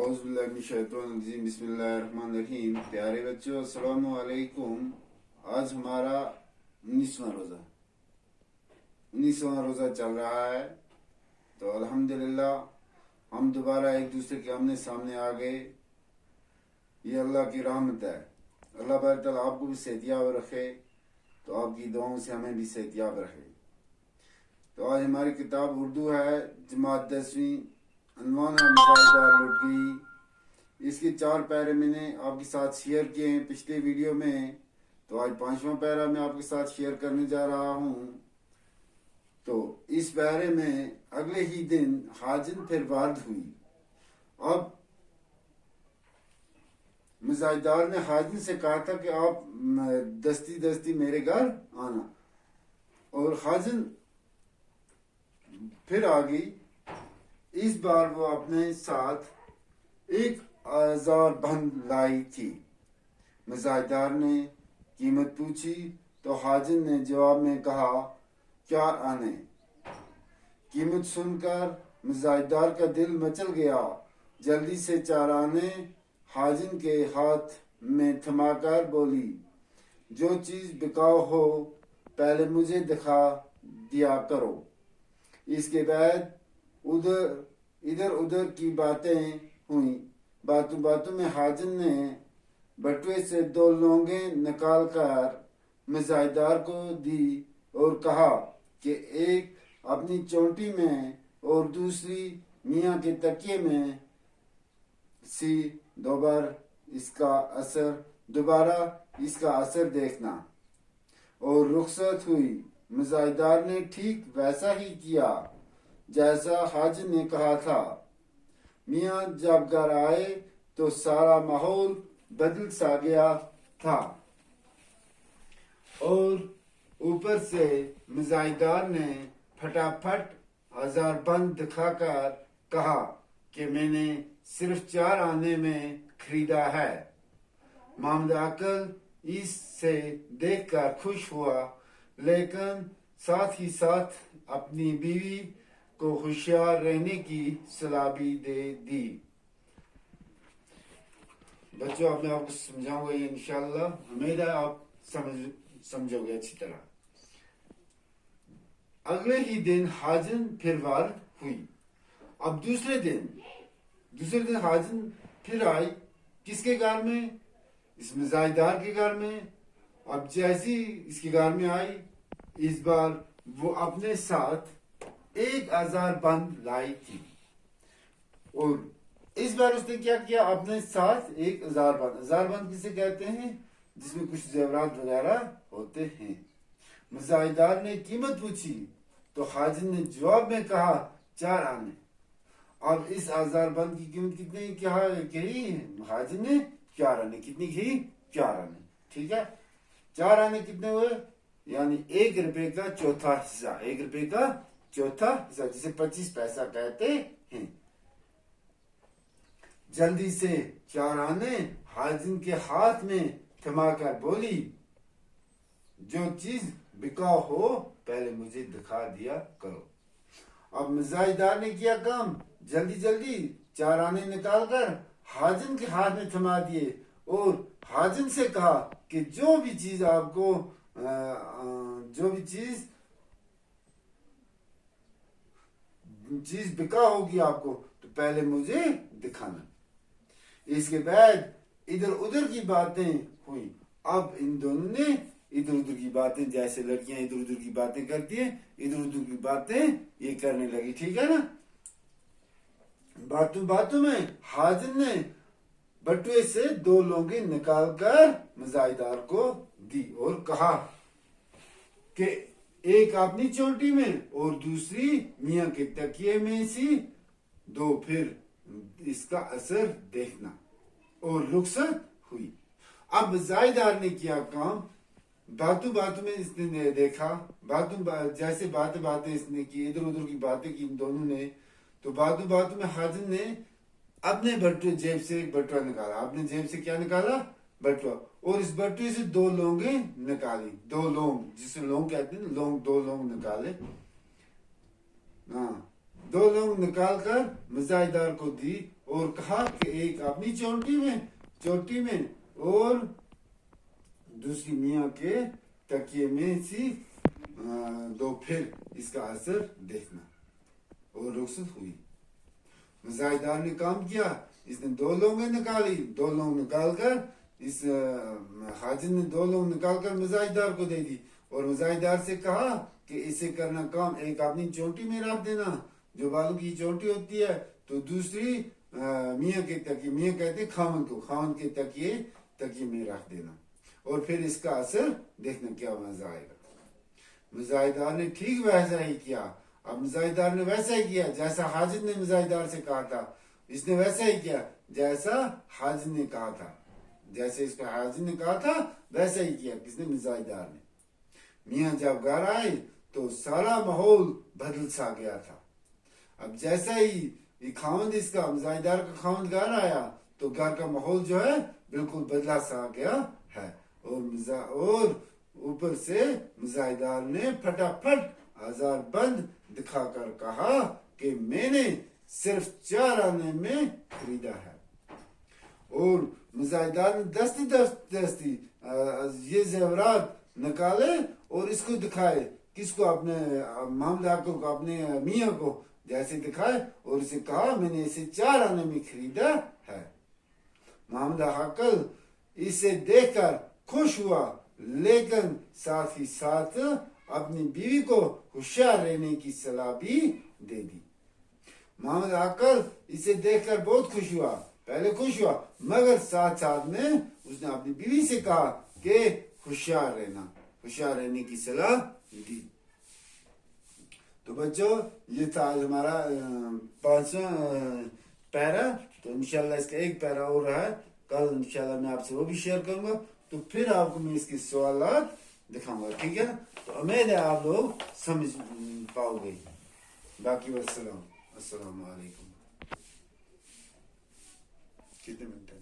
اعوذ باللہ من الشیطان الرجیم بسم اللہ الرحمن الرحیم. پیارے بچوں السلام علیکم. آج ہمارا 19واں روزہ چل رہا ہے. تو الحمدللہ ہم دوبارہ ایک دوسرے کے آمنے سامنے آ گئے. یہ اللہ کی رحمت ہے. اللہ بار تعالیٰ آپ کو بھی صحتیاب رکھے. تو آپ کی دعاؤں سے ہمیں بھی صحتیاب رکھے. تو آج ہماری کتاب اردو ہے، جماعت 10ویں، عنوان ہے مزاحدار لٹ گئی. اس کے 4 پیرے میں نے آپ کے ساتھ شیئر کیے ہیں پچھلے ویڈیو میں. تو آج 5واں پیرا میں آپ کے ساتھ شیئر کرنے جا رہا ہوں. تو اس پیرے میں اگلے ہی دن حاجن پھر وارد ہوئی. اب مزاحدار نے حاجن سے کہا تھا کہ آپ دستی میرے گھر آنا، اور حاجن پھر آ گئی. اس بار وہ اپنے ساتھ ایک آزار بند لائی تھی. مزاحدار نے قیمت پوچھی تو حاجن نے جواب میں کہا 4 آنے. قیمت سن کر مزاحدار کا دل مچل گیا. جلدی سے 4 آنے حاجن کے ہاتھ میں تھما کر بولی، جو چیز بکاؤ ہو پہلے مجھے دکھا دیا کرو. اس کے بعد ادھر ادھر کی باتیں ہوئیں. باتوں میں حاجن نے بٹوے سے 2 لونگیں نکال کر مزاحدار کو دی اور کہا کہ ایک اپنی چونٹی میں اور دوسری میاں کے تکیے میں سی. دوبارہ اس کا اثر دیکھنا. اور رخصت ہوئی. مزاحدار نے ٹھیک ویسا ہی کیا جیسا حاجن نے کہا تھا. میاں جب گھر آئے تو سارا ماحول بدل سا گیا تھا، اور اوپر سے مزاحدار نے پھٹافٹ آزار بند دکھا کر کہا کہ میں نے صرف 4 آنے میں خریدا ہے. محمد عقل اس سے دیکھ کر خوش ہوا، لیکن ساتھ ہی ساتھ اپنی بیوی کو ہوشیار رہنے کی صلاح بھی دے دی. بچوں اب میں آپ کو سمجھاؤں گا یہ انشاءاللہ. امید ہے آپ سمجھو گے اچھی طرح. اگلے ہی دن حاجن پھر وارد ہوئی. اب دوسرے دن حاجن پھر آئی. کس کے گھر میں؟ اس مزاحدار کے گھر میں. اب جیسی اس کے گھر میں آئی، اس بار وہ اپنے ساتھ ایک آزار بند لائی تھی. اور اس بار اس نے کیا کیا؟ اپنے ساتھ ایک آزار بند کسے کہتے ہیں؟ جس میں کچھ زیورات وغیرہ ہوتے ہیں. مزاحدار نے قیمت پوچھی تو حاجن نے جواب میں کہا 4 آنے. اب اس آزار بند کی قیمت کتنی کہی؟ حاجن نے 4 آنے. کتنی کہی؟ 4 آنے. ٹھیک ہے. 4 آنے کتنے ہوئے؟ یعنی 1 روپے کا چوتھا حصہ. 1 روپے کا چوتھا حصہ جسے 25 پیسہ کہتے ہیں. جلدی سے 4 آنے حاجن کے ہاتھ میں تھما کر بولی، جو چیز بکاؤ ہو پہلے مجھے دکھا دیا کرو. اب مزاحدار نے کیا کام، جلدی 4 آنے نکال کر حاجن کے ہاتھ میں تھما دیے اور حاجن سے کہا کہ جو بھی چیز آپ کو چیز بکا ہوگی آپ کو تو پہلے مجھے دکھانا. اس کے بعد ادھر ادھر کی باتیں ہوئی. اب ان دونوں نے ادھر ادھر کی باتیں، جیسے لڑکیاں ادھر ادھر کی باتیں کرتی ہیں، ادھر ادھر کی باتیں یہ کرنے لگی. ٹھیک ہے نا. باتوں میں حاجن نے بٹوے سے 2 لونگیں نکال کر مزاحدار کو دی اور کہا کہ ایک اپنی چوٹی میں اور دوسری میاں کے تکیے میں سی. 2 پھر اس کا اثر دیکھنا. اور رخصت ہوئی. اب مزاحدار نے کیا کام، باتوں میں اس نے دیکھا، جیسے باتیں اس نے کی، ادھر ادھر کی باتیں کی ان دونوں نے. تو باتوں میں حاجن نے اپنے جیب سے ایک بٹوا نکالا. اپنے جیب سے کیا نکالا؟ بٹوا. اور اس بٹوے سے 2 لونگیں نکالی. 2 لونگ جسے لونگ کہتے ہیں، 2 لونگ نکالے. 2 لونگ نکال کر مزاحدار کو دی اور کہا کہ ایک اپنی چوٹی میں اور دوسری میاں کے تکیے میں سی دو پھر اس کا اثر دیکھنا، اور رخصت ہوئی۔ مزاحدار نے کام کیا، اس نے دو لونگیں نکالی، دو لونگ نکال کر اس حاجن نے دو لونگ نکال کر مزاحدار کو دے دی، اور مزاحدار سے کہا کہ اسے کرنا کام ایک اپنی چونٹی میں رکھ دینا جو بالوں کی چونٹی ہوتی ہے، تو دوسری میاں کے تکیے، میاں کہتے ہیں خاوند کو، خاوند کے تکیے میں رکھ دینا، اور پھر اس کا اثر دیکھنا کیا مزہ آئے گا۔ مزاحدار نے ٹھیک ویسا ہی کیا۔ اب مزاحدار نے ویسا ہی کیا جیسا حاجن نے مزاحدار سے کہا تھا، اس نے ویسا ہی کیا جیسا حاجن نے کہا تھا، جیسے اس کا حاجن نے کہا تھا ویسا ہی کیا کس نے، مزاحدار نے۔ میاں جب گھر آئے تو سارا ماحول بدل سا گیا تھا۔ اب جیسا ہی خاوند اس کا مزاحدار کا خاوند گھر آیا تو گھر کا ماحول جو ہے بالکل بدلا سا گیا ہے، اور اوپر سے مزاحدار نے پھٹافٹ آزار بند دکھا کر کہا کہ میں نے صرف 4 آنے میں خریدا ہے، اور مزاحدار نے دستی یہ زیورات نکالے اور اس کو دکھائے، کس کو، اپنے معاملہ کو، اپنے میاں کو جیسے دکھائے، اور اسے کہا میں نے اسے 4 آنے میں خریدا ہے۔ معاملہ حقل اسے دیکھ کر خوش ہوا، لیکن ساتھ ہی ساتھ اپنی بیوی کو ہوشیار رہنے کی صلاح بھی دے دی۔ محمد عقل اسے دیکھ کر بہت خوش ہوا، پہلے خوش ہوا، مگر ساتھ میں اس نے اپنی بیوی سے کہا کہ ہوشیار رہنے کی صلاح دی۔ تو بچوں یہ تھا آج ہمارا 5واں پیرا، تو انشاءاللہ اس کا ایک پیرا اور رہا ہے، کل انشاءاللہ میں آپ سے وہ بھی شیئر کروں گا، تو پھر آپ کو میں اس کے سوالات دکھاؤں گا، ٹھیک ہے؟ تو امید ہے آپ لوگ سمجھ پاؤ گے۔ باقی السلام علیکم۔ کتنے منٹ ہے؟